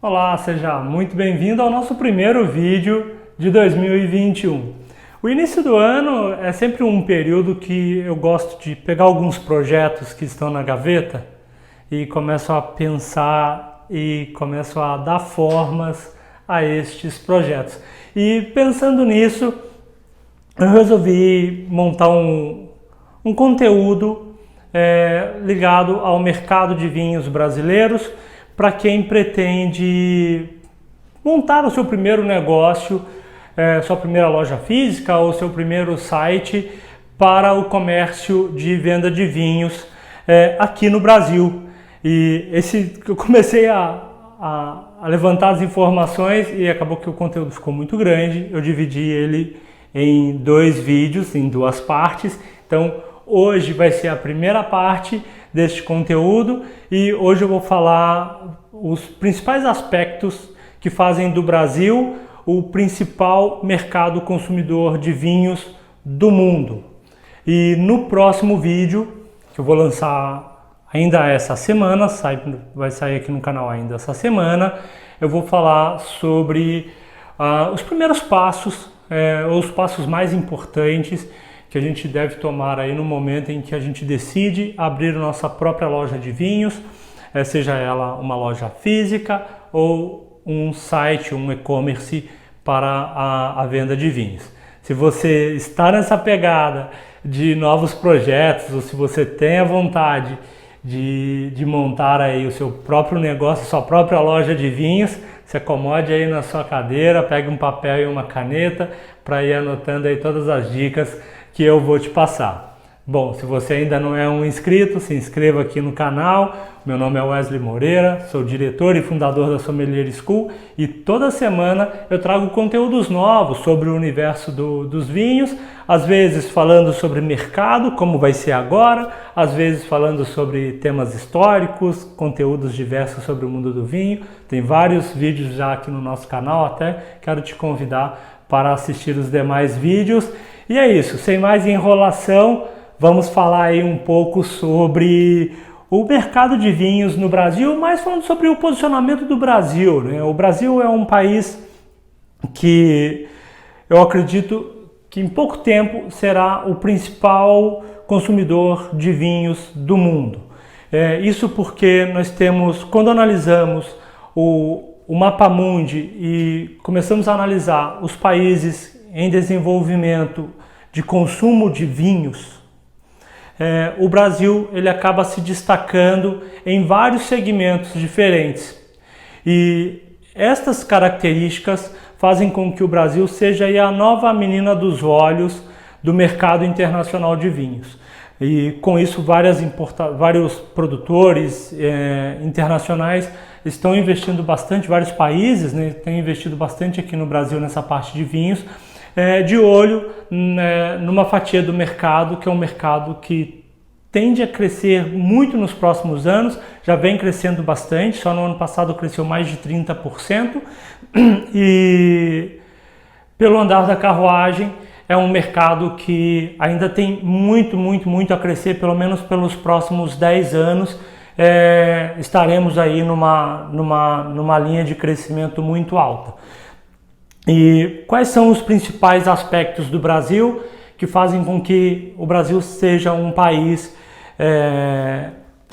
Olá, seja muito bem-vindo ao nosso primeiro vídeo de 2021. O início do ano é sempre um período que eu gosto de pegar alguns projetos que estão na gaveta e começo a pensar e começo a dar formas a estes projetos. E pensando nisso, eu resolvi montar um conteúdo ligado ao mercado de vinhos brasileiros, para quem pretende montar o seu primeiro negócio, sua primeira loja física ou seu primeiro site para o comércio de venda de vinhos aqui no Brasil. E eu comecei a levantar as informações e acabou que o conteúdo ficou muito grande. Eu dividi ele em 2 vídeos, em 2 partes. Então hoje vai ser a primeira parte deste conteúdo e hoje eu vou falar os principais aspectos que fazem do Brasil o principal mercado consumidor de vinhos do mundo. E no próximo vídeo, que eu vou lançar ainda essa semana, vai sair aqui no canal ainda essa semana, eu vou falar sobre os primeiros passos, ou os passos mais importantes que a gente deve tomar aí no momento em que a gente decide abrir nossa própria loja de vinhos, seja ela uma loja física ou um site, um e-commerce para a venda de vinhos. Se você está nessa pegada de novos projetos ou se você tem a vontade de montar aí o seu próprio negócio, sua própria loja de vinhos, se acomode aí na sua cadeira, pegue um papel e uma caneta para ir anotando aí todas as dicas que eu vou te passar. Bom, se você ainda não é um inscrito, se inscreva aqui no canal. Meu nome é Wesley Moreira, sou diretor e fundador da Sommelier School e toda semana eu trago conteúdos novos sobre o universo dos vinhos, às vezes falando sobre mercado, como vai ser agora, às vezes falando sobre temas históricos, conteúdos diversos sobre o mundo do vinho. Tem vários vídeos já aqui no nosso canal, até quero te convidar para assistir os demais vídeos. E é isso, sem mais enrolação, vamos falar aí um pouco sobre o mercado de vinhos no Brasil, mas falando sobre o posicionamento do Brasil, né? O Brasil é um país que eu acredito que em pouco tempo será o principal consumidor de vinhos do mundo. Isso porque nós temos, quando analisamos o Mapa Mundi e começamos a analisar os países em desenvolvimento de consumo de vinhos, o Brasil ele acaba se destacando em vários segmentos diferentes. E estas características fazem com que o Brasil seja aí a nova menina dos olhos do mercado internacional de vinhos. E com isso vários produtores internacionais estão investindo bastante, vários países, né, têm investido bastante aqui no Brasil nessa parte de vinhos, de olho numa fatia do mercado, que é um mercado que tende a crescer muito nos próximos anos, já vem crescendo bastante, só no ano passado cresceu mais de 30%, e pelo andar da carruagem é um mercado que ainda tem muito a crescer, pelo menos pelos próximos 10 anos, estaremos aí numa linha de crescimento muito alta. E quais são os principais aspectos do Brasil que fazem com que o Brasil seja um país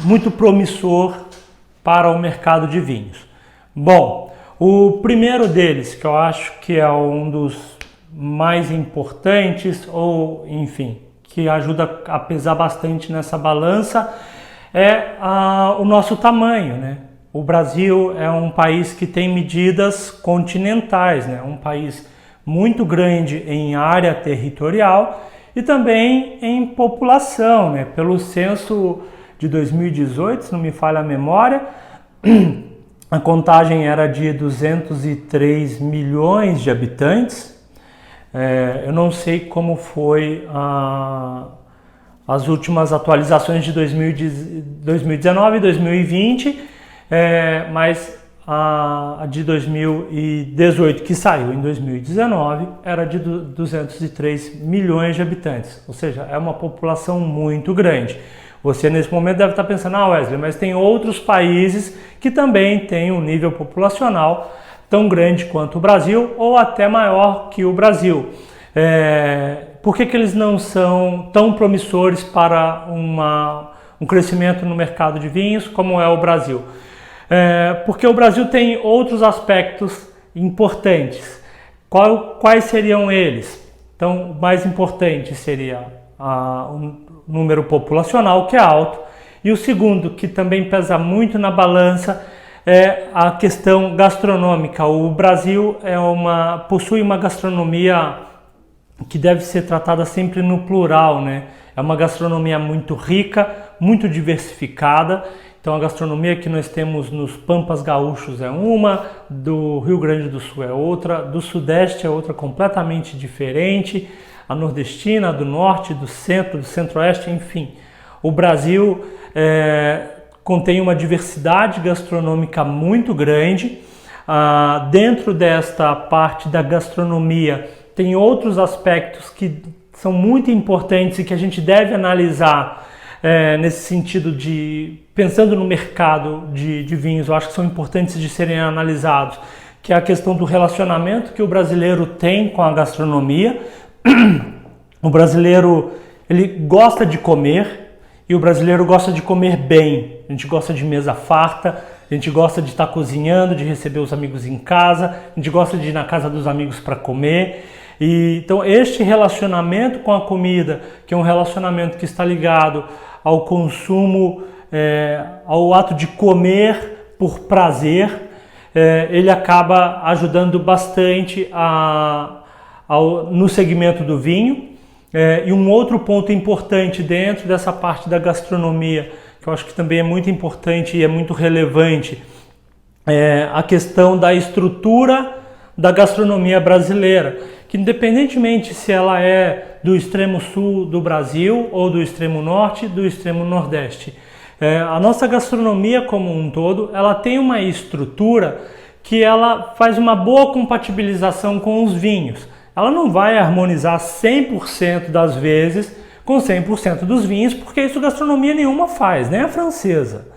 muito promissor para o mercado de vinhos? Bom, o primeiro deles, que eu acho que é um dos mais importantes, ou enfim, que ajuda a pesar bastante nessa balança, é o nosso tamanho, né? O Brasil é um país que tem medidas continentais, né? Um país muito grande em área territorial e também em população, né? Pelo censo de 2018, se não me falha a memória, a contagem era de 203 milhões de habitantes. Eu não sei como foi as últimas atualizações de 2019 e 2020, mas a de 2018, que saiu em 2019, era de 203 milhões de habitantes, ou seja, é uma população muito grande. Você nesse momento deve estar pensando, Wesley, mas tem outros países que também têm um nível populacional tão grande quanto o Brasil ou até maior que o Brasil. Por que eles não são tão promissores para um crescimento no mercado de vinhos como é o Brasil? Porque o Brasil tem outros aspectos importantes. Quais seriam eles? Então, o mais importante seria o número populacional, que é alto, e o segundo, que também pesa muito na balança, é a questão gastronômica. O Brasil possui uma gastronomia que deve ser tratada sempre no plural, né? É uma gastronomia muito rica, muito diversificada. Então a gastronomia que nós temos nos Pampas Gaúchos é uma, do Rio Grande do Sul é outra, do Sudeste é outra completamente diferente, a nordestina, a do Norte, do Centro, do Centro-Oeste, enfim. O Brasil contém uma diversidade gastronômica muito grande. Dentro desta parte da gastronomia tem outros aspectos que são muito importantes e que a gente deve analisar nesse sentido de, pensando no mercado de vinhos, eu acho que são importantes de serem analisados, que é a questão do relacionamento que o brasileiro tem com a gastronomia. O brasileiro, ele gosta de comer e o brasileiro gosta de comer bem. A gente gosta de mesa farta, a gente gosta de estar cozinhando, de receber os amigos em casa, a gente gosta de ir na casa dos amigos para comer. Então este relacionamento com a comida, que é um relacionamento que está ligado ao consumo, ao ato de comer por prazer, ele acaba ajudando bastante no segmento do vinho. E um outro ponto importante dentro dessa parte da gastronomia, que eu acho que também é muito importante e é muito relevante, é a questão da estrutura da gastronomia brasileira, que independentemente se ela é do extremo sul do Brasil ou do extremo norte, do extremo nordeste, a nossa gastronomia como um todo, ela tem uma estrutura que ela faz uma boa compatibilização com os vinhos. Ela não vai harmonizar 100% das vezes com 100% dos vinhos, porque isso gastronomia nenhuma faz, nem a francesa.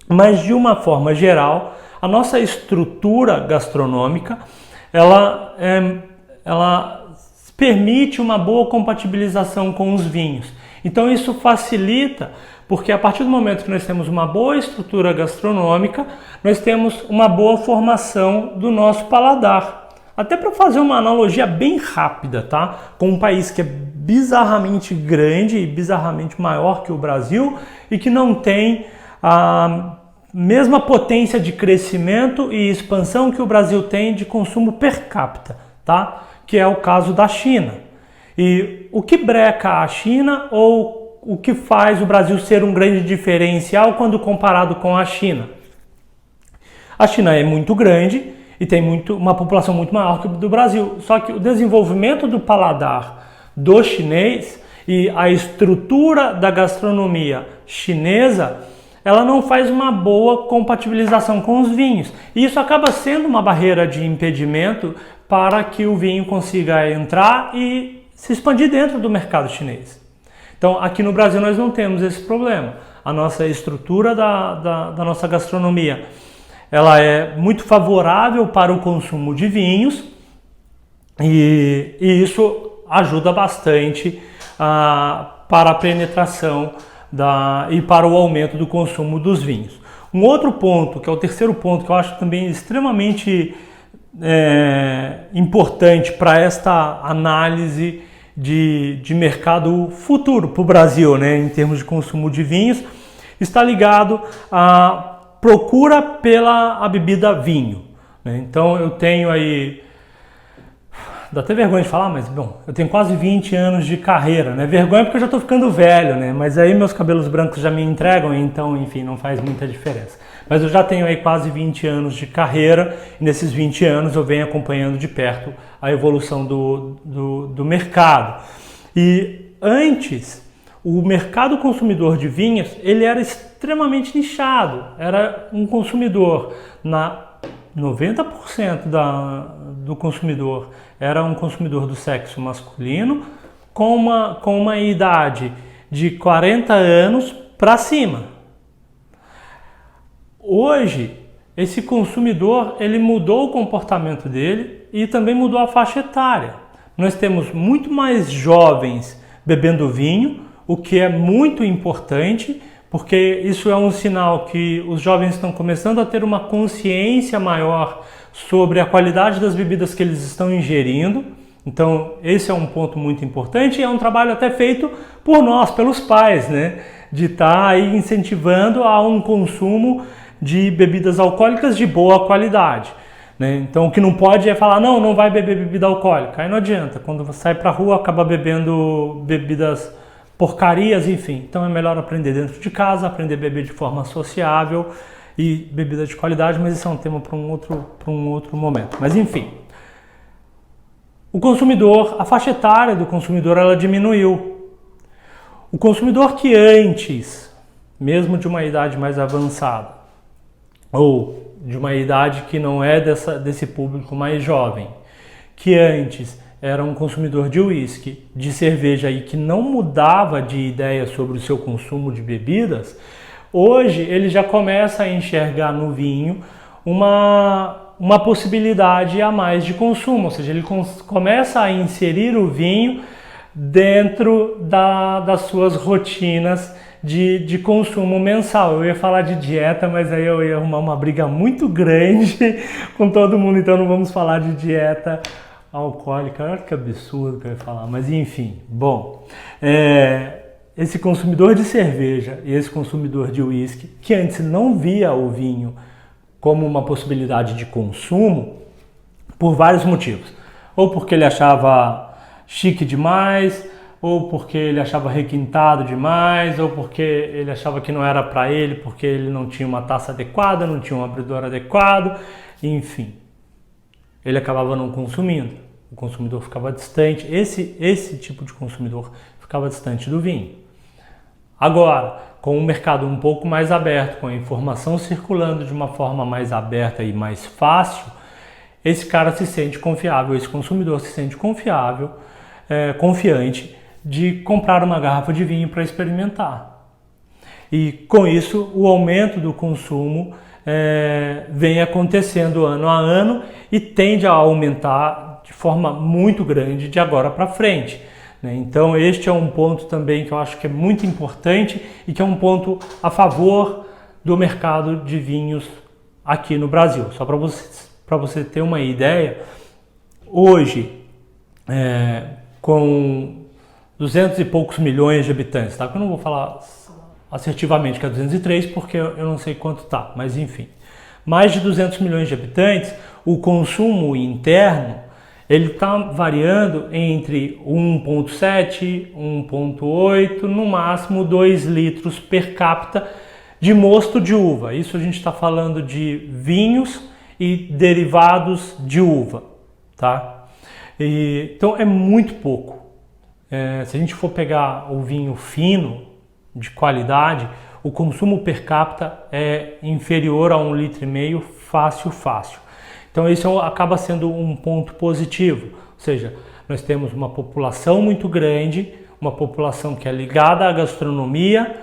Mas de uma forma geral, a nossa estrutura gastronômica, ela permite uma boa compatibilização com os vinhos. Então isso facilita, porque a partir do momento que nós temos uma boa estrutura gastronômica, nós temos uma boa formação do nosso paladar. Até para fazer uma analogia bem rápida, tá? Com um país que é bizarramente grande e bizarramente maior que o Brasil e que não tem a mesma potência de crescimento e expansão que o Brasil tem de consumo per capita, tá? Que é o caso da China. E o que breca a China ou o que faz o Brasil ser um grande diferencial quando comparado com a China? A China é muito grande e tem uma população muito maior que a do Brasil. Só que o desenvolvimento do paladar do chinês e a estrutura da gastronomia chinesa, ela não faz uma boa compatibilização com os vinhos. E isso acaba sendo uma barreira de impedimento para que o vinho consiga entrar e se expandir dentro do mercado chinês. Então, aqui no Brasil nós não temos esse problema. A nossa estrutura da nossa gastronomia, ela é muito favorável para o consumo de vinhos e isso ajuda bastante para a penetração e para o aumento do consumo dos vinhos. Um outro ponto, que é o terceiro ponto, que eu acho também extremamente importante para esta análise de mercado futuro para o Brasil, né, em termos de consumo de vinhos, está ligado à procura pela bebida vinho. Né? Então eu tenho aí, dá até vergonha de falar, mas bom, eu tenho quase 20 anos de carreira, né? Vergonha porque eu já estou ficando velho, né? Mas aí meus cabelos brancos já me entregam, então, enfim, não faz muita diferença. Mas eu já tenho aí quase 20 anos de carreira e nesses 20 anos eu venho acompanhando de perto a evolução do mercado. E antes, o mercado consumidor de vinhos, ele era extremamente nichado. Era um consumidor, 90% do consumidor era um consumidor do sexo masculino, com uma idade de 40 anos para cima. Hoje, esse consumidor, ele mudou o comportamento dele e também mudou a faixa etária. Nós temos muito mais jovens bebendo vinho, o que é muito importante, porque isso é um sinal que os jovens estão começando a ter uma consciência maior sobre a qualidade das bebidas que eles estão ingerindo. Então, esse é um ponto muito importante e é um trabalho até feito por nós, pelos pais, né? De estar aí incentivando a um consumo de bebidas alcoólicas de boa qualidade, né? Então, o que não pode é falar, não vai beber bebida alcoólica. Aí não adianta, quando você sai pra rua, acaba bebendo bebidas porcarias, enfim. Então, é melhor aprender dentro de casa, aprender a beber de forma sociável e bebida de qualidade, mas isso é um tema para um outro momento. Mas, enfim. O consumidor, a faixa etária do consumidor, ela diminuiu. O consumidor que antes, mesmo de uma idade mais avançada, ou de uma idade que não é desse público mais jovem, que antes era um consumidor de uísque, de cerveja e que não mudava de ideia sobre o seu consumo de bebidas, hoje ele já começa a enxergar no vinho uma possibilidade a mais de consumo, ou seja, ele começa a inserir o vinho dentro das suas rotinas de consumo mensal. Eu ia falar de dieta, mas aí eu ia arrumar uma briga muito grande com todo mundo, então não vamos falar de dieta alcoólica. Olha que absurdo que eu ia falar, mas enfim. Bom, esse consumidor de cerveja e esse consumidor de uísque, que antes não via o vinho como uma possibilidade de consumo, por vários motivos. Ou porque ele achava chique demais, ou porque ele achava requintado demais, ou porque ele achava que não era para ele, porque ele não tinha uma taça adequada, não tinha um abridor adequado, enfim. Ele acabava não consumindo. O consumidor ficava distante, esse tipo de consumidor ficava distante do vinho. Agora, com um mercado um pouco mais aberto, com a informação circulando de uma forma mais aberta e mais fácil, esse cara se sente confiável, esse consumidor se sente confiável, confiante de comprar uma garrafa de vinho para experimentar. E com isso, o aumento do consumo vem acontecendo ano a ano e tende a aumentar de forma muito grande de agora para frente. Então este é um ponto também que eu acho que é muito importante e que é um ponto a favor do mercado de vinhos aqui no Brasil. Só para você ter uma ideia, hoje com 200 e poucos milhões de habitantes, tá? Eu não vou falar assertivamente que é 203 porque eu não sei quanto tá, mas enfim. Mais de 200 milhões de habitantes, o consumo interno ele está variando entre 1,7, 1,8, no máximo 2 litros per capita de mosto de uva. Isso a gente está falando de vinhos e derivados de uva, tá? Então é muito pouco. Se a gente for pegar o vinho fino, de qualidade, o consumo per capita é inferior a 1,5 litro, fácil. Então isso acaba sendo um ponto positivo, ou seja, nós temos uma população muito grande, uma população que é ligada à gastronomia,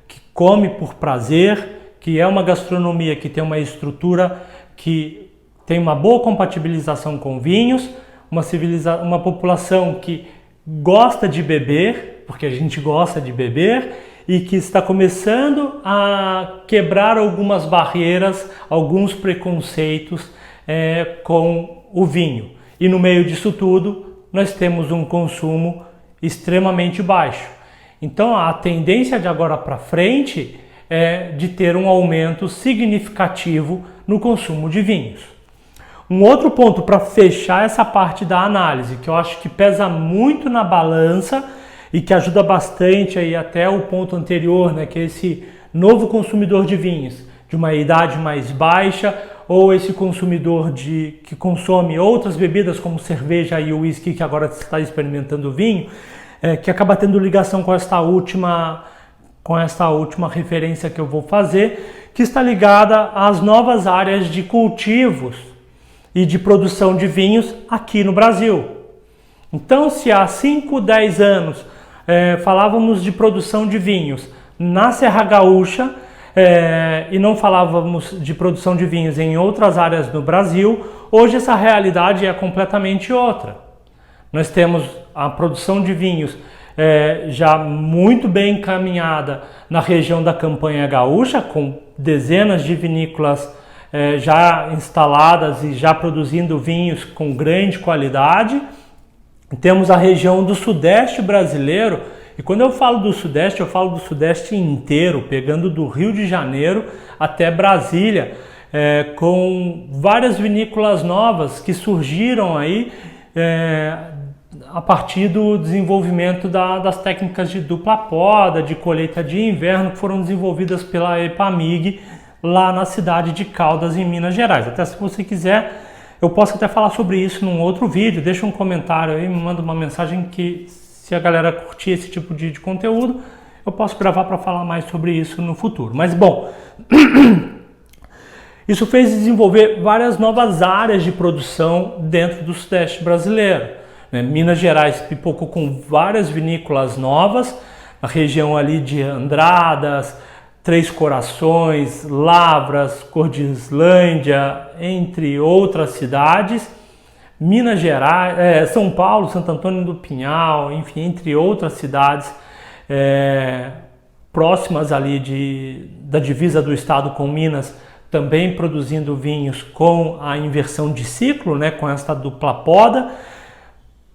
que come por prazer, que é uma gastronomia que tem uma estrutura que tem uma boa compatibilização com vinhos, uma população que gosta de beber, porque a gente gosta de beber, e que está começando a quebrar algumas barreiras, alguns preconceitos com o vinho. E no meio disso tudo, nós temos um consumo extremamente baixo. Então a tendência de agora para frente é de ter um aumento significativo no consumo de vinhos. Um outro ponto para fechar essa parte da análise, que eu acho que pesa muito na balança e que ajuda bastante aí até o ponto anterior, né, que é esse novo consumidor de vinhos, de uma idade mais baixa, ou esse consumidor que consome outras bebidas como cerveja e uísque, que agora está experimentando vinho, que acaba tendo ligação com esta última referência que eu vou fazer, que está ligada às novas áreas de cultivos e de produção de vinhos aqui no Brasil. Então, se há 5, 10 anos falávamos de produção de vinhos na Serra Gaúcha e não falávamos de produção de vinhos em outras áreas do Brasil, hoje essa realidade é completamente outra. Nós temos a produção de vinhos já muito bem encaminhada na região da Campanha Gaúcha, com dezenas de vinícolas já instaladas e já produzindo vinhos com grande qualidade. Temos a região do Sudeste brasileiro, e quando eu falo do Sudeste, eu falo do Sudeste inteiro, pegando do Rio de Janeiro até Brasília, com várias vinícolas novas que surgiram aí a partir do desenvolvimento das técnicas de dupla poda, de colheita de inverno, que foram desenvolvidas pela EPAMIG lá na cidade de Caldas, em Minas Gerais. Até se você quiser, eu posso até falar sobre isso num outro vídeo, deixa um comentário aí, me manda uma mensagem que, se a galera curtir esse tipo de conteúdo, eu posso gravar para falar mais sobre isso no futuro. Mas bom, isso fez desenvolver várias novas áreas de produção dentro do Sudeste brasileiro. Minas Gerais pipocou com várias vinícolas novas, a região ali de Andradas, Três Corações, Lavras, Cordislândia, entre outras cidades. Minas Gerais, São Paulo, Santo Antônio do Pinhal, enfim, entre outras cidades próximas ali da divisa do estado com Minas, também produzindo vinhos com a inversão de ciclo, com essa dupla poda.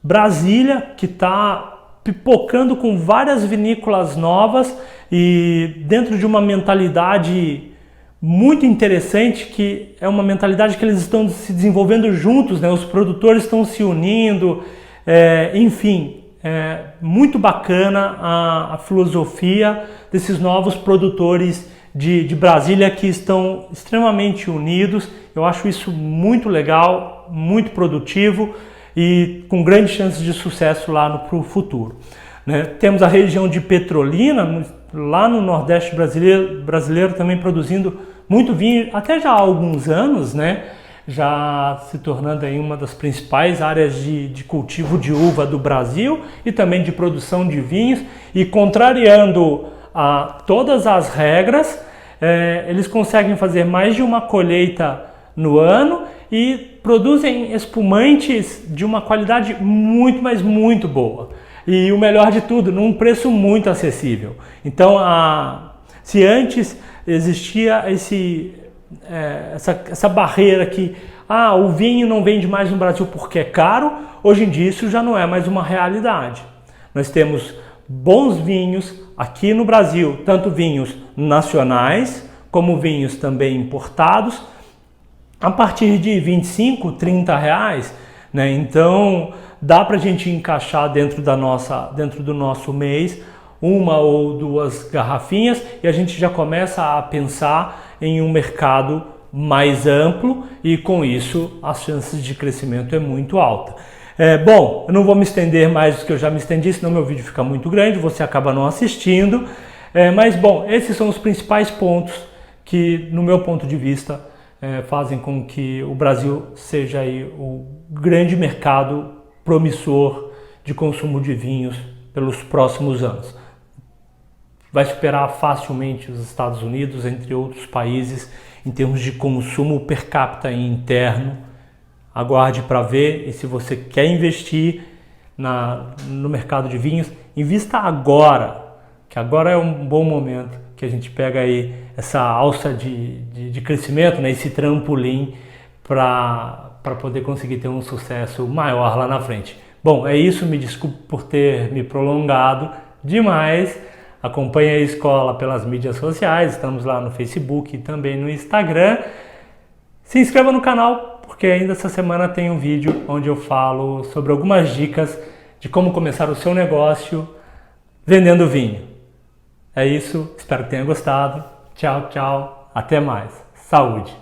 Brasília, que está pipocando com várias vinícolas novas e dentro de uma mentalidade muito interessante, que é uma mentalidade que eles estão se desenvolvendo juntos, os produtores estão se unindo, enfim, muito bacana a filosofia desses novos produtores de Brasília, que estão extremamente unidos. Eu acho isso muito legal, muito produtivo e com grandes chances de sucesso lá para o futuro. Temos a região de Petrolina, lá no Nordeste brasileiro também produzindo muito vinho, até já há alguns anos, já se tornando aí uma das principais áreas de cultivo de uva do Brasil e também de produção de vinhos, e contrariando todas as regras, eles conseguem fazer mais de uma colheita no ano e produzem espumantes de uma qualidade muito, mas muito boa. E o melhor de tudo, num preço muito acessível. Então, se antes existia essa barreira que o vinho não vende mais no Brasil porque é caro, hoje em dia isso já não é mais uma realidade. Nós temos bons vinhos aqui no Brasil, tanto vinhos nacionais como vinhos também importados, a partir de R$25, R$30, Então dá para a gente encaixar dentro do nosso mês uma ou duas garrafinhas e a gente já começa a pensar em um mercado mais amplo e com isso as chances de crescimento é muito alta. Bom, eu não vou me estender mais do que eu já me estendi, senão meu vídeo fica muito grande, você acaba não assistindo. Mas bom, esses são os principais pontos que, no meu ponto de vista, fazem com que o Brasil seja aí o grande mercado promissor de consumo de vinhos pelos próximos anos. Vai superar facilmente os Estados Unidos, entre outros países, em termos de consumo per capita interno. Aguarde para ver, e se você quer investir no mercado de vinhos, invista agora, que agora é um bom momento, que a gente pega aí essa alça de crescimento, esse trampolim para poder conseguir ter um sucesso maior lá na frente. Bom, é isso, me desculpe por ter me prolongado demais. Acompanhe a escola pelas mídias sociais, estamos lá no Facebook e também no Instagram. Se inscreva no canal, porque ainda essa semana tem um vídeo onde eu falo sobre algumas dicas de como começar o seu negócio vendendo vinho. É isso, espero que tenha gostado. Tchau, tchau, até mais. Saúde!